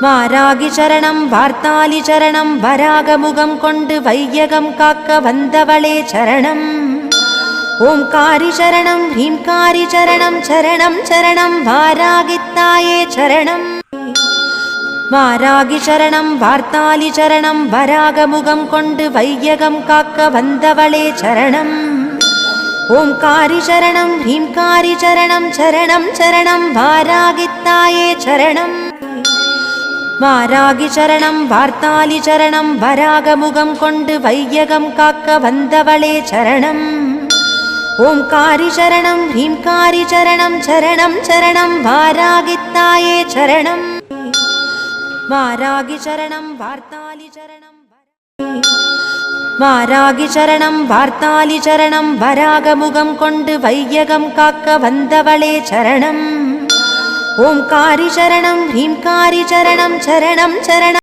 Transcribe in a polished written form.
வாராகி சரணம் வார்த்தாலி சரணம் வராகமுகம் கொண்டு வையகம் காக்க வந்தவளே சரணம். ஓம்காரி சரணம் ஹ்ரீம்காரி சரணம் சரணம் சரணம் வாராகித்தாயே சரணம். வாராகி சரணம் வார்த்தாலி சரணம் வராகமுகம் கொண்டு வையகம் காக்க வந்தவளே சரணம். ஓம்காரி சரணம் ஹ்ரீம்காரி சரணம் சரணம் சரணம் வாராகித்தாயே சரணம். வாராகி சரணம் வார்த்தாலி சரணம் வராகமுகம் கொண்டு வையகம் காக்க வந்தவளே சரணம். ஓம்காரி சரணம் ஹ்ரீம்காரி சரணம் சரணம் சரணம் வாராகித்தாயே சரணம். வாராகி சரணம் வார்த்தாலி சரணம் வாராகி சரணம் வார்த்தாலி சரணம் வராகமுகம் கொண்டு வையகம் காக்க வந்தவளே சரணம். ஓம்காரி சரணம் ஹ்ரீம்காரி சரணம் சரணம் சரணம்